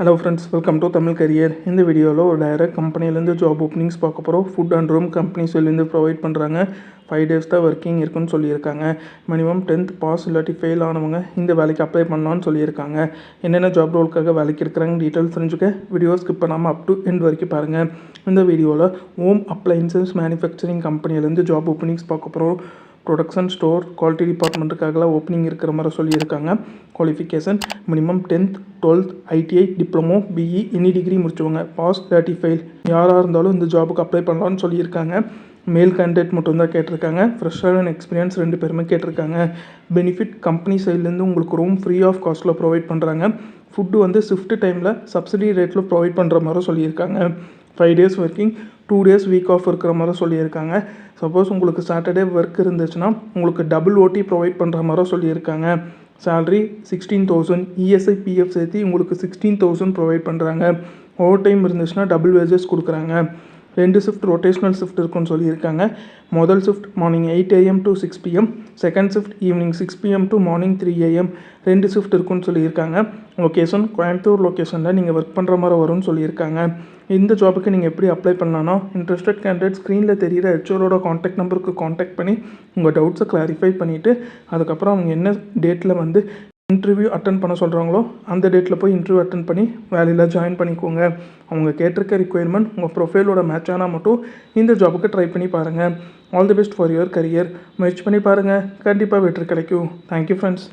Hello friends, welcome to Tamil career. இந்த வீடியோவில் ஒரு டைரக்ட் கம்பெனிலேருந்து ஜாப் ஓப்பனிங்ஸ் பார்க்க போகிறோம். ஃபுட் அண்ட் ரூம் கம்பெனிஸ்லேருந்து ப்ரொவைட் பண்ணுறாங்க. 5 days தான் ஒர்க்கிங் இருக்குன்னு சொல்லியிருக்காங்க. மினிமம் 10th பாஸ் இல்லாட்டி ஃபெயில் ஆனவங்க இந்த வேலைக்கு அப்ளை பண்ணலான்னு சொல்லியிருக்காங்க. என்னென்ன ஜாப் ரோலுக்காக வேலைக்கு இருக்கிறாங்க டீட்டெயில்ஸ் தெரிஞ்சுக்க வீடியோ ஸ்கிப் பண்ணாமல் அப் டு எண்ட் வரைக்கும் பாருங்கள். இந்த வீடியோவில் ஹோம் அப்ளைன்சஸ் மேனுஃபேக்சரிங் கம்பெனிலேருந்து ஜாப் ஓப்பனிங்ஸ் பார்க்க போகிறோம். ப்ரொடக்ஷன் ஸ்டோர் குவாலிட்டி டிபார்ட்மெண்ட்டுக்காகலாம் ஓப்பனிங் இருக்கிற மாதிரி சொல்லியிருக்காங்க. Qualification minimum 10th 12th ITI diploma BE any degree முடிச்சவங்க, பாஸ் இல்லாட்டி ஃபெயில் யாராக இருந்தாலும் இந்த ஜாபுக்கு அப்ளை பண்ணலான்னு சொல்லியிருக்காங்க. மேல் கேண்டிடேட் மட்டும்தான் கேட்டிருக்காங்க. ஃப்ரெஷர் அண்ட் எக்ஸ்பீரியன்ஸ் 2 பேருமே கேட்டிருக்காங்க. பெனிஃபிட் கம்பெனி சைட்லேருந்து உங்களுக்கு ரூம் ஃப்ரீ ஆஃப் காஸ்ட்டில் ப்ரொவைட் பண்ணுறாங்க. ஃபுட்டு ஷிஃப்ட் டைமில் சப்சிடி ரேட்டில் ப்ரொவைட் பண்ணுற மாதிரி சொல்லியிருக்காங்க. 5 days working 2 days week off இருக்கிற மாதிரி சொல்லியிருக்காங்க. சப்போஸ் உங்களுக்கு சாட்டர்டே ஒர்க் இருந்துச்சுன்னா உங்களுக்கு டபுள் ஓடி ப்ரொவைட் பண்ணுற மாதிரி சொல்லியிருக்காங்க. சேலரி 16,000, இஎஸ்ஐ பிஎஃப் சேர்த்து உங்களுக்கு 16,000 ப்ரொவைட் பண்ணுறாங்க. ஓவர் டைம் இருந்துச்சுன்னா டபுள் வேஜஸ் கொடுக்குறாங்க. 2 ஷிஃப்ட் ரொட்டேஷ்னல் ஷிஃப்ட் இருக்குன்னு சொல்லியிருக்காங்க. முதல் shift morning 8 AM to 6 PM, second shift evening 6 PM to morning 3 AM. 2 shift இருக்குன்னு சொல்லியிருக்காங்க. லொக்கேஷன் கோயம்புத்தூர் லொக்கேஷனில் நீங்கள் ஒர்க் பண்ணுற மாதிரி வரும்னு சொல்லியிருக்காங்க. இந்த ஜாபுக்கு நீங்கள் எப்படி அப்ளை பண்ணலான்னா, இன்ட்ரெஸ்டட் கேண்டிடேட் ஸ்க்ரீனில் தெரிகிற ஹெச்ஓரோட காண்டாக்ட் நம்பருக்கு காண்டாக்ட் பண்ணி உங்கள் டவுட்ஸை கிளாரிஃபை பண்ணிவிட்டு அதுக்கப்புறம் அவங்க என்ன டேட்டில் இன்டர்வியூ அட்டன் பண்ண சொல்கிறாங்களோ அந்த டேட்டில் போய் இன்டர்வியூ அட்டன் பண்ணி வேலையில் ஜாயின் பண்ணிக்கோங்க. அவங்க கேட்டிருக்க ரிக்குயர்மெண்ட் உங்கள் ப்ரொஃபைலோட மேட்ச் ஆனால் மட்டும் இந்த ஜாபுக்கு ட்ரை பண்ணி பாருங்கள். All the best for your career. முயற்சி பண்ணி பாருங்கள், கண்டிப்பாக வெற்றி கிடைக்கும். Thank you friends.